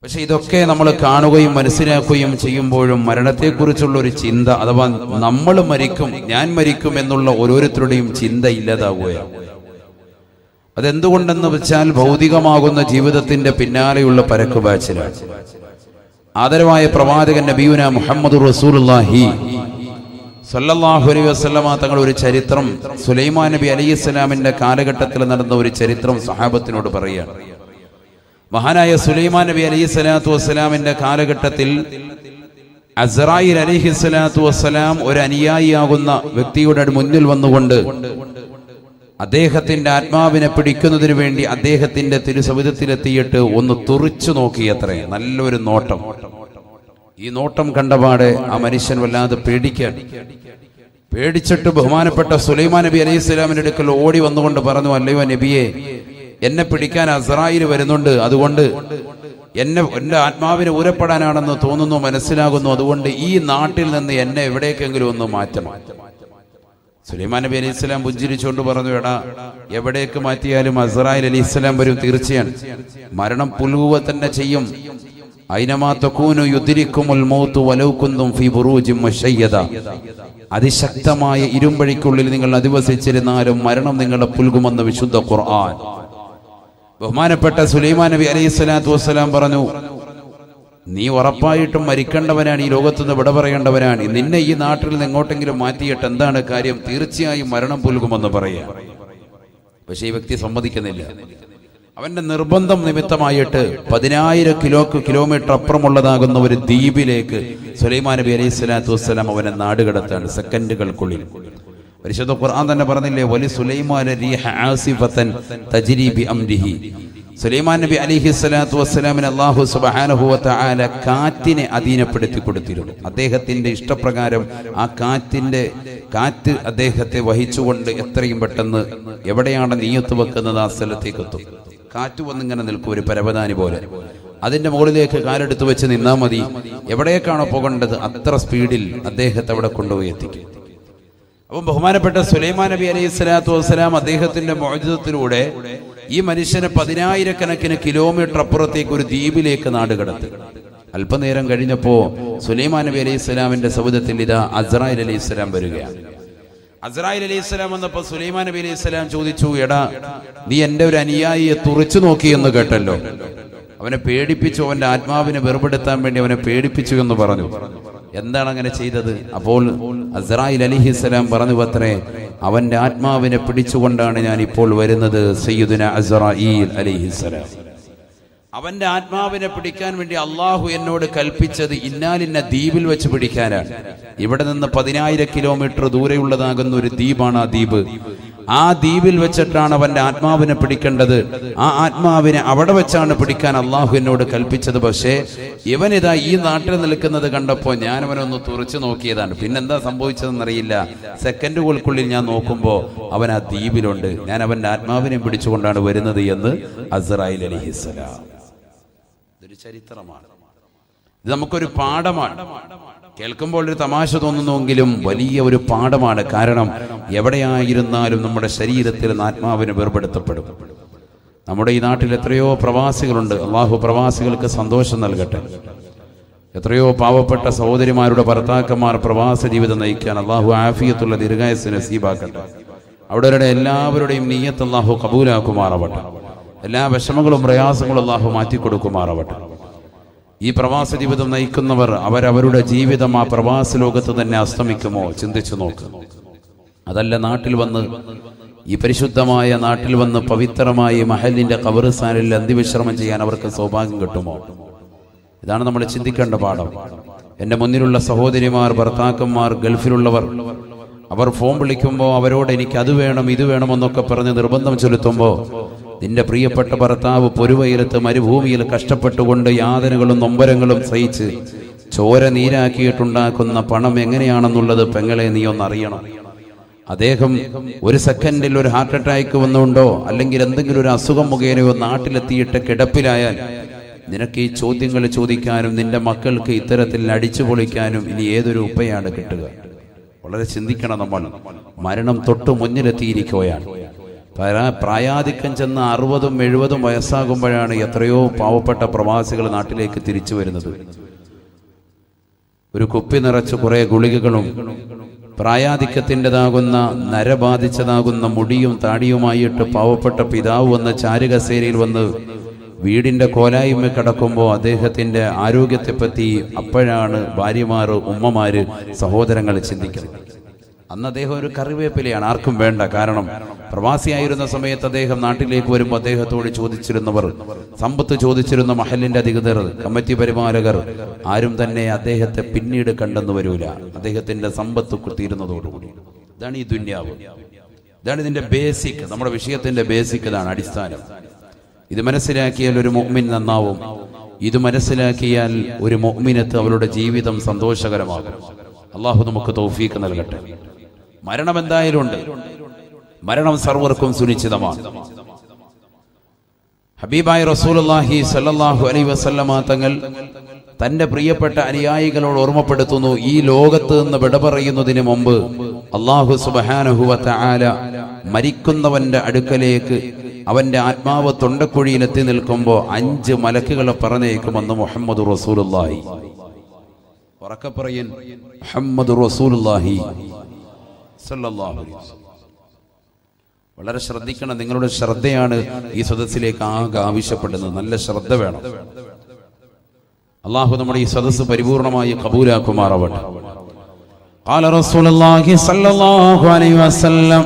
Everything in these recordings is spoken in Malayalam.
പക്ഷെ ഇതൊക്കെ നമ്മൾ കാണുകയും മനസ്സിലാക്കുകയും ചെയ്യുമ്പോഴും മരണത്തെക്കുറിച്ചുള്ള ഒരു ചിന്ത, അഥവാ നമ്മൾ മരിക്കും, ഞാൻ മരിക്കും എന്നുള്ള ഓരോരുത്തരുടെയും ചിന്ത ഇല്ലാതാവുകയാണ്. അതെന്തുകൊണ്ടെന്ന് വെച്ചാൽ ഭൗതികമാകുന്ന ജീവിതത്തിന്റെ പിന്നാലെയുള്ള പരക്കുപാച്ചിലാണ്. ആദരവായ പ്രവാചകൻ നബിയുന മുഹമ്മദ് റസൂലുള്ളാഹി സല്ലല്ലാഹു അലൈഹി വസല്ലമ തങ്ങൾ ഒരു ചരിത്രം, സുലൈമാൻ നബി അലൈഹിസ്സലാമിന്റെ കാലഘട്ടത്തിൽ നടന്ന ഒരു ചരിത്രം സഹാബത്തിനോട് പറയുകയാണ്. മഹാനായ സുലൈമാൻ നബി അലൈഹിസ്സലാത്തു വസ്സലാമിന്റെ കാലഘട്ടത്തിൽ അസ്റായിൽ അലൈഹിസ്സലാത്തു വസ്സലാം ഒരു അനുയായിയാകുന്ന വ്യക്തിയുടെ മുന്നിൽ വന്നുകൊണ്ട് അദ്ദേഹത്തിന്റെ ആത്മാവിനെ പിടിക്കുന്നതിന് വേണ്ടി അദ്ദേഹത്തിന്റെ തിരുസവിധത്തിലെത്തിയിട്ട് ഒന്ന് തുറിച്ചു നോക്കിയത്രേ. നല്ലൊരു നോട്ടം. ഈ നോട്ടം കണ്ടപാടെ ആ മനുഷ്യൻ വല്ലാതെ പേടിച്ചിട്ട് ബഹുമാനപ്പെട്ട സുലൈമാൻ നബി അലൈഹി സ്വലാമിന്റെ അടുക്കൽ ഓടി വന്നുകൊണ്ട് പറഞ്ഞു, അല്ലയോ നബിയെ, എന്നെ പിടിക്കാൻ അസ്റായിൽ വരുന്നുണ്ട്, അതുകൊണ്ട് എന്റെ ആത്മാവിനെ ഊരപ്പെടാനാണെന്ന് തോന്നുന്നു, മനസ്സിലാകുന്നു, അതുകൊണ്ട് ഈ നാട്ടിൽ നിന്ന് എന്നെ എവിടേക്കെങ്കിലും ഒന്ന് മാറ്റണം. സുലൈമാൻ നബി അലൈഹി സ്വലാം പുഞ്ചിരിച്ചുകൊണ്ട് പറഞ്ഞു, എടാ, എവിടേക്ക് മാറ്റിയാലും അസ്റായിൽ അലൈഹി സ്വലാം വരും, തീർച്ചയാണ്. മരണം പുൽകുക തന്നെ ചെയ്യും. ഐനമാ തകൂനു യുദ്രിക്കുമുൽ മൗതു വലൗ കുന്തും ഫീ ബുറൂജിൻ മുശയ്യദ. അതിശക്തമായ ഇരുമ്പഴിക്കുള്ളിൽ നിങ്ങൾ അധിവസിച്ചിരുന്നാലും മരണം നിങ്ങളെ പുൽകുമെന്ന് വിശുദ്ധ ഖുർആൻ. ബഹുമാനപ്പെട്ട സുലൈമാൻ നബി അലൈഹി സ്വലാത്തു വസ്സലാം പറഞ്ഞു, നീ ഉറപ്പായിട്ടും മരിക്കേണ്ടവനാണ്, ഈ ലോകത്തുനിന്ന് വിട പറയേണ്ടവനാണ്. നിന്നെ ഈ നാട്ടിൽ നിന്ന് എങ്ങോട്ടെങ്കിലും മാറ്റിയിട്ട് എന്താണ് കാര്യം? തീർച്ചയായും മരണം പുൽകുമെന്ന് പറയാ. പക്ഷെ ഈ വ്യക്തി സമ്മതിക്കുന്നില്ല. അവന്റെ നിർബന്ധം നിമിത്തമായിട്ട് 10,000 കിലോമീറ്റർ അപ്പുറമുള്ളതാകുന്ന ഒരു ദ്വീപിലേക്ക് സുലൈമാൻ നബി അലൈഹി സ്വലാത്തു വസ്സലാം അവനെ നാടുകടത്താണ് സെക്കൻഡുകൾക്കുള്ളിൽ. പരിശുദ്ധ ഖുർആൻ തന്നെ പറഞ്ഞില്ലേ, വലി സുലൈമാന റീഹ ആസിഫതൻ തജ്രി ബി അംരിഹി. സുലൈമാൻ നബി അലൈഹി സ്വലാത്തു വസ്സലാമിന് അല്ലാഹു സുബ്ഹാനഹു വ തആല കാറ്റിനെ അധീനപ്പെടുത്തി കൊടുത്തിരുന്നു. അദ്ദേഹത്തിന്റെ ഇഷ്ടപ്രകാരം ആ കാറ്റ് അദ്ദേഹത്തെ വഹിച്ചുകൊണ്ട് എത്രയും പെട്ടെന്ന് എവിടെയാണ് നീയത്ത് വെക്കുന്നത് ആ സ്ഥലത്തേക്ക് എത്തും. കാറ്റ് വന്നിങ്ങനെ നിൽക്കും, ഒരു പരവതാനി പോലെ. അതിന്റെ മുകളിലേക്ക് കാലെടുത്ത് വെച്ച് നിന്നാൽ മതി. എവിടേക്കാണോ പോകേണ്ടത് അത്ര സ്പീഡിൽ അദ്ദേഹത്തെ അവിടെ കൊണ്ടുപോയി എത്തിക്കും. അപ്പം ബഹുമാനപ്പെട്ട സുലൈമാൻ നബി അലൈഹി സ്വലാത്തു വസ്സലാം അദ്ദേഹത്തിന്റെ മുഅ്ജിസത്തിലൂടെ ഈ മനുഷ്യനെ 10,000 കിലോമീറ്റർ അപ്പുറത്തേക്ക് ഒരു ദ്വീപിലേക്ക് നാടുകടത്തി. അല്പനേരം കഴിഞ്ഞപ്പോ സുലൈമാൻ നബി അലൈഹി സ്വലാമിന്റെ സവിധത്തിൽ ഇതാ അസ്റായിൽ അലൈഹി സ്വലാം വരികയാണ്. അസ്റായിൽ അലൈഹി സ്വലാം വന്നപ്പോ സുലൈമാൻ നബി അലൈഹി സ്വലാം ചോദിച്ചു, എടാ, നീ എന്റെ ഒരു അനുയായിയെ തുറിച്ചു നോക്കി എന്ന് കേട്ടല്ലോ. അവനെ പേടിപ്പിച്ചു, അവന്റെ ആത്മാവിനെ വെറുപെടുത്താൻ വേണ്ടി അവനെ പേടിപ്പിച്ചു എന്ന് പറഞ്ഞു. എന്താണ് അങ്ങനെ ചെയ്തത്? അപ്പോൾ അസ്റായിൽ അലൈഹിസ്സലാം പറഞ്ഞു അത്രേ, അവന്റെ ആത്മാവിനെ പിടിച്ചുകൊണ്ടാണ് ഞാൻ ഇപ്പോൾ വരുന്നത്. സയ്യിദുന അസ്റായിൽ അലൈഹിസ്സലാം, അവന്റെ ആത്മാവിനെ പിടിക്കാൻ വേണ്ടി അള്ളാഹു എന്നോട് കൽപ്പിച്ചത് ഇന്നാലിന്ന ദ്വീപിൽ വെച്ച് പിടിക്കാനാണ്. ഇവിടെ നിന്ന് 10,000 കിലോമീറ്റർ ദൂരെയുള്ളതാകുന്ന ഒരു ദ്വീപാണ് ആ ദ്വീപ്. ആ ദ്വീപിൽ വെച്ചിട്ടാണ് അവന്റെ ആത്മാവിനെ പിടിക്കേണ്ടത്. ആ ആത്മാവിനെ അവിടെ വെച്ചാണ് പിടിക്കാൻ അള്ളാഹു എന്നോട് കൽപ്പിച്ചത്. പക്ഷേ ഇവനിതാ ഈ നാട്ടിൽ നിൽക്കുന്നത് കണ്ടപ്പോൾ ഞാൻ അവനൊന്ന് തുറച്ചു നോക്കിയതാണ്. പിന്നെന്താ സംഭവിച്ചതെന്നറിയില്ല. സെക്കൻഡുകൾക്കുള്ളിൽ ഞാൻ നോക്കുമ്പോൾ അവൻ ആ ദ്വീപിലുണ്ട്. ഞാൻ അവന്റെ ആത്മാവിനെ പിടിച്ചുകൊണ്ടാണ് വരുന്നത് എന്ന് അസ്റായിൽ അലൈഹിസ്സലാം. ഇതൊരു ചരിത്രമാണ്. ഇത് നമുക്കൊരു പാഠമാണ്. കേൾക്കുമ്പോൾ ഒരു തമാശ തോന്നുന്നുവെങ്കിലും വലിയ ഒരു പാഠമാണ്. കാരണം എവിടെയായിരുന്നാലും നമ്മുടെ ശരീരത്തിൽ ആത്മാവിന് വേർപെടുത്തപ്പെടും. നമ്മുടെ ഈ നാട്ടിൽ എത്രയോ പ്രവാസികളുണ്ട്. അള്ളാഹു പ്രവാസികൾക്ക് സന്തോഷം നൽകട്ടെ. എത്രയോ പാവപ്പെട്ട സഹോദരിമാരുടെ ഭർത്താക്കന്മാർ പ്രവാസ ജീവിതം നയിക്കാൻ അള്ളാഹു ആഫിയത്തുള്ള ദീർഘായുസ്സ് നസീബാക്കട്ടെ. അവിടെ എല്ലാവരുടെയും നിയ്യത്ത് അള്ളാഹു കബൂലാക്കുമാറാവട്ടെ. എല്ലാ വിഷമങ്ങളും പ്രയാസങ്ങളും അള്ളാഹു മാറ്റിക്കൊടുക്കുമാറാവട്ടെ. ഈ പ്രവാസ ജീവിതം നയിക്കുന്നവർ അവരവരുടെ ജീവിതം ആ പ്രവാസ ലോകത്ത് തന്നെ അസ്തമിക്കുമോ? ചിന്തിച്ചു നോക്ക്. അതല്ല, നാട്ടിൽ വന്ന് ഈ പരിശുദ്ധമായ നാട്ടിൽ വന്ന് പവിത്രമായി മഹലിന്റെ ഖബർസ്ഥാനിൽ അന്ത്യവിശ്രമം ചെയ്യാൻ അവർക്ക് സൗഭാഗ്യം കിട്ടുമോ? ഇതാണ് നമ്മൾ ചിന്തിക്കേണ്ട പാഠം. എൻ്റെ മുന്നിലുള്ള സഹോദരിമാർ, ഭർത്താക്കന്മാർ, ഗൾഫിലുള്ളവർ, അവർ ഫോൺ വിളിക്കുമ്പോൾ അവരോട് എനിക്ക് അത് വേണം ഇത് വേണമെന്നൊക്കെ പറഞ്ഞ് നിർബന്ധം ചെലുത്തുമ്പോൾ നിന്റെ പ്രിയപ്പെട്ട ഭർത്താവ് പൊരുവയിലത്ത് മരുഭൂമിയിൽ കഷ്ടപ്പെട്ടുകൊണ്ട് യാതനകളും നൊമ്പരങ്ങളും സഹിച്ച് ചോര നീരാക്കിയിട്ടുണ്ടാക്കുന്ന പണം എങ്ങനെയാണെന്നുള്ളത് പെങ്ങളെ നീ ഒന്നറിയണം. അദ്ദേഹം ഒരു സെക്കൻഡിൽ ഒരു ഹാർട്ട് അറ്റാക്ക് വന്നുകൊണ്ടോ അല്ലെങ്കിൽ എന്തെങ്കിലും ഒരു അസുഖം മുഖേനയോ നാട്ടിലെത്തിയിട്ട് കിടപ്പിലായാൽ നിനക്ക് ഈ ചോദ്യങ്ങൾ ചോദിക്കാനും നിന്റെ മക്കൾക്ക് ഇത്തരത്തിൽ അടിച്ചു പൊളിക്കാനും ഇനി ഏതൊരു ഉപ്പയാണ് കിട്ടുക? വളരെ ചിന്തിക്കണം നമ്മൾ. മരണം തൊട്ടു മുന്നിലെത്തിയിരിക്കുകയാണ്. പ്രായാധിക്യം ചെന്ന് 60-70 വയസ്സാകുമ്പോഴാണ് എത്രയോ പാവപ്പെട്ട പ്രവാസികൾ നാട്ടിലേക്ക് തിരിച്ചു വരുന്നത്. ഒരു കുപ്പി നിറച്ച് കുറെ ഗുളികകളും പ്രായാധിക്യത്തിൻ്റെതാകുന്ന നരബാധിച്ചതാകുന്ന മുടിയും താടിയുമായിട്ട് പാവപ്പെട്ട പിതാവ് വന്ന് ചാരുകസേരയിൽ വന്ന് വീടിൻ്റെ കോലായ്മ കിടക്കുമ്പോൾ അദ്ദേഹത്തിൻ്റെ ആരോഗ്യത്തെപ്പറ്റി അപ്പോഴാണ് ഭാര്യമാർ, ഉമ്മമാര്, സഹോദരങ്ങൾ ചിന്തിക്കുന്നത്. അന്ന് അദ്ദേഹം ഒരു കറിവേപ്പിലയാണ്, ആർക്കും വേണ്ട. കാരണം പ്രവാസിയായിരുന്ന സമയത്ത് അദ്ദേഹം നാട്ടിലേക്ക് വരുമ്പോൾ അദ്ദേഹത്തോട് ചോദിച്ചിരുന്നവർ, സമ്പത്ത് ചോദിച്ചിരുന്ന മഹലിന്റെ അധികൃതർ, കമ്മിറ്റി പരിപാലകർ ആരും തന്നെ അദ്ദേഹത്തെ പിന്നീട് കണ്ടെന്ന് വരൂല. അദ്ദേഹത്തിന്റെ സമ്പത്ത് തീരുന്നതോടുകൂടി. ഇതാണ് ഈ ദുന്യാവ്, ഇതാണ് ഇതിന്റെ ബേസിക്. നമ്മുടെ വിഷയത്തിന്റെ ബേസിക് ഇതാണ്, അടിസ്ഥാനം. ഇത് മനസ്സിലാക്കിയാൽ ഒരു മുഅ്മിൻ നന്നാവും. ഇത് മനസ്സിലാക്കിയാൽ ഒരു മുഅ്മിനത്ത് അവരുടെ ജീവിതം സന്തോഷകരമാകും. അള്ളാഹു നമുക്ക് തൗഫീഖ് നൽകട്ടെ. മരണം എന്തായാലും ഉണ്ട്, മരണം സർവർക്കും സുനിശ്ചിതമാണ്. ഹബീബായ റസൂലുള്ളാഹി സ്വല്ലല്ലാഹു അലൈഹി വസല്ലമ തങ്ങൾ തന്റെ പ്രിയപ്പെട്ട അനുയായികളോട് ഓർമ്മപ്പെടുത്തുന്നു, ഈ ലോകത്ത് നിന്ന് വിട പറയുന്നതിന് മുമ്പ് അല്ലാഹു സുബ്ഹാനഹു വ തആല മരിക്കുന്നവന്റെ അടുക്കലേക്ക് അവന്റെ ആത്മാവ് തൊണ്ടക്കുഴിയിലെത്തി നിൽക്കുമ്പോൾ 5 മലക്കുകളെ പറഞ്ഞേക്കുമെന്ന് മുഹമ്മദ് റസൂലുള്ളാഹി. ഉറക്കെ പറയൻ, മുഹമ്മദ് റസൂലുള്ളാഹി സ്വല്ലല്ലാഹു അലൈഹി വസല്ലം. വളരെ ശ്രദ്ധിക്കണം. നിങ്ങളുടെ ശ്രദ്ധയാണ് ഈ സദസ്സിലേക്ക് ആകെ ആവശ്യപ്പെടുന്നത്. നല്ല ശ്രദ്ധ വേണം. അള്ളാഹു നമ്മുടെ ഈ സദസ്സ് പരിപൂർണമായി കബൂലാക്കുമാറാവട്ടെ. ഖാല റസൂലുള്ളാഹി സ്വല്ലല്ലാഹു അലൈഹി വസല്ലം,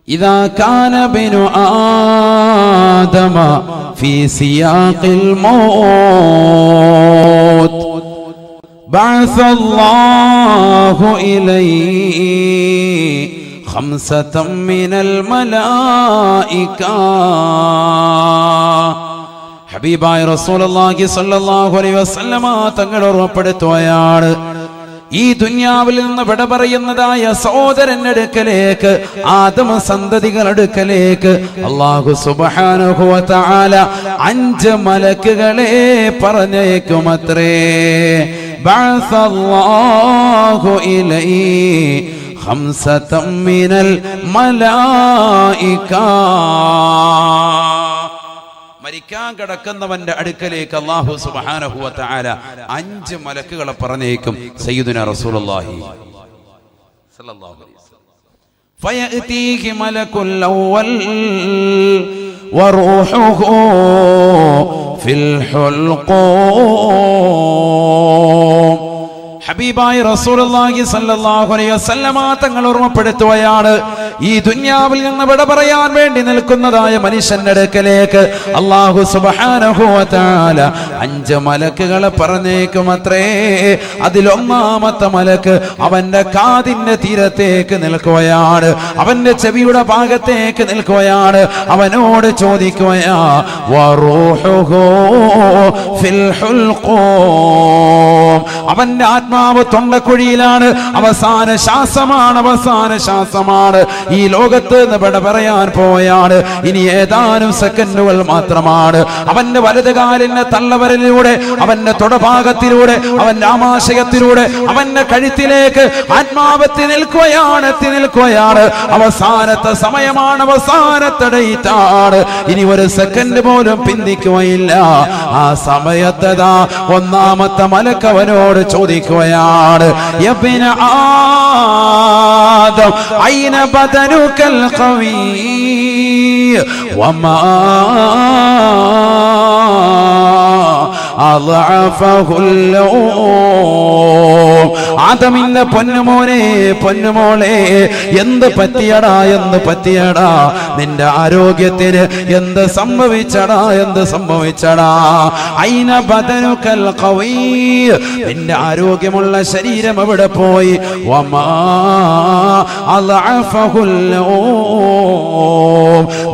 ഇദാ കാന ബിനു ആദമ ഫീ സിയാഖിൽ മൗത്ത് ബഅസ അല്ലാഹു ഇലൈഹി ഖംസതൻ മിനൽ മലായിക. ഹബീബായ റസൂലുള്ളാഹി സ്വല്ലല്ലാഹു അലൈഹി വസല്ലമ തങ്ങൾ ഓർമ്മപ്പെടുത്തുകയാണ്, ഈ ദുനിയാവിൽ നിന്ന് വിട പറയുന്നതായ സഹോദരന്റെ അടുക്കലേക്ക്, ആദമ സന്തതികളുടെ അടുക്കലേക്ക് അല്ലാഹു സുബ്ഹാനഹു വ തആല 5 മലക്കുകളെ പറഞ്ഞേക്കുമത്രേ. ബഅസല്ലാഹു ഇലൈഹി ഖംസതൻ മിനൽ മലായിക. മരിക്കാൻ കിടക്കുന്നവന്റെ അടുക്കലേക്ക് അല്ലാഹു സുബ്ഹാനഹു വ തആല 5 മലക്കുകളെ പറഞ്ഞേക്കും. സയ്യിദുനാ റസൂലുള്ളാഹി സ്വല്ലല്ലാഹു അലൈഹി വസല്ലം, ഫയഅതീഹി മലകുൽ അവ്വൽ വറൂഹുഹു ഫിൽ ഹുൽഖൂം. ഹബീബായ റസൂലുള്ളാഹി സ്വല്ലല്ലാഹു അലൈഹി വസല്ലമ തങ്ങൾ ഓർമ്മപ്പെടുത്തുകയാണ്, ഈ ദുനിയാവിൽ നിന്ന് വിട പറയാൻ വേണ്ടി നിൽക്കുന്നതായ മനുഷ്യന്റെ അടുക്കലേക്ക് അല്ലാഹു സുബ്ഹാനഹു വ തആല 5 മലക്കുകളെ പറഞ്ഞേക്കുമത്രേ. അതിലൊന്നാമത്തെ മലക്ക് അവന്റെ കാതിന്റെ തീരത്തേക്ക് നിൽക്കുകയാണ്, അവന്റെ ചെവിയുടെ ഭാഗത്തേക്ക് നിൽക്കുകയാണ്. അവനോട് ചോദിക്കുകയാ, വറൂഹുഹു ഫിൽ ഹുൽഖൂം. അവന്റെ ആത്മാവ് തൊണ്ടക്കുഴിയിലാണ്. അവസാന ശ്വാസമാണ്, അവസാന ശ്വാസമാണ്. ഈ ലോകത്ത് നിന്ന് വിട പറയാൻ പോയാണ്. ഇനി ഏതാനും സെക്കൻഡുകൾ മാത്രമാണ്. അവന്റെ വലതുകാലിന്റെ തള്ളവരലിലൂടെ, അവന്റെ തൊടഭാഗത്തിലൂടെ, അവന്റെ ആമാശയത്തിലൂടെ, അവന്റെ കഴുത്തിലേക്ക് ആത്മാവെത്തി നിൽക്കുകയാണ്, എത്തി നിൽക്കുകയാണ്. അവസാനത്തെ സമയമാണ്, അവസാനത്തെ ഡേറ്റാണ്. ഇനി ഒരു സെക്കൻഡ് പോലും പിന്തിക്കുകയില്ല. ആ സമയത്തതാ ഒന്നാമത്തെ മലക്ക് അവനോട് ചോദിക്കുകയാണ്, യബ്ന ആദം ഐന ബദനുകൽ ഖവീ വമാ ആദമിന്റെ പൊന്നുമോനെ, പൊന്നുമോളെ, എന്ത് പറ്റിയടാ, എന്ത് പറ്റിയടാ, നിന്റെ ആരോഗ്യത്തിന് എന്ത് സംഭവിച്ചടാ, എന്ത് സംഭവിച്ചടാ. ഐന ബദനുകൽ ഖവീ, നിന്റെ ആരോഗ്യമുള്ള ശരീരം എവിടെ പോയി? വമാ അളഅഫഹുൽ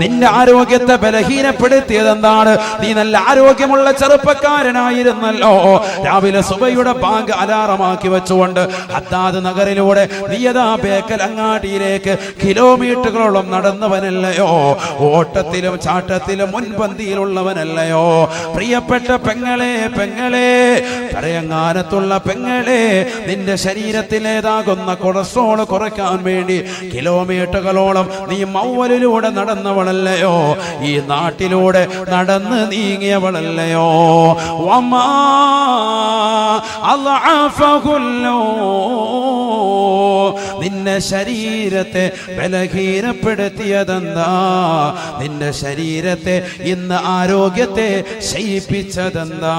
നിന്റെ ആരോഗ്യത്തെ ബലഹീനപ്പെടുത്തിയത് എന്താണ്? നീ നല്ല ആരോഗ്യമുള്ള ചെറുപ്പക്കാരൻ ചെറുപ്പക്കാരനായിരുന്നല്ലോ. രാവിലെ സുബയുടെ ബാങ്ക് അലാറമാക്കി വെച്ചുകൊണ്ട് ഹദ്ദാദ് നഗറിലൂടെ നിയതാ ബേക്കൽ അങ്ങാടിയിലേക്ക് കിലോമീറ്ററുകളോളം നടന്നവനല്ലയോ? ഓട്ടത്തിലും ചാട്ടത്തിലും മുൻപന്തിയിലുള്ളവനല്ലയോ? പ്രിയപ്പെട്ട പെങ്ങളെ, പെങ്ങളെ, പറയങ്ങാനത്തുള്ള പെങ്ങളെ, നിന്റെ ശരീരത്തിലേതാകുന്ന കൊളസ്ട്രോൾ കുറയ്ക്കാൻ വേണ്ടി കിലോമീറ്ററുകളോളം നീ മൗവലിലൂടെ നടന്നവളല്ലയോ? ഈ നാട്ടിലൂടെ നടന്ന് നീങ്ങിയവളല്ലയോ? വമാ അൽഅഫഹുല്ലോ, നിന്നെ ശരീരത്തെ ബലഹീനപ്പെടുത്തിയതെന്താ? നിന്റെ ശരീരത്തെ ഇന്ന് ആരോഗ്യത്തെ ശയിപ്പിച്ചതെന്താ?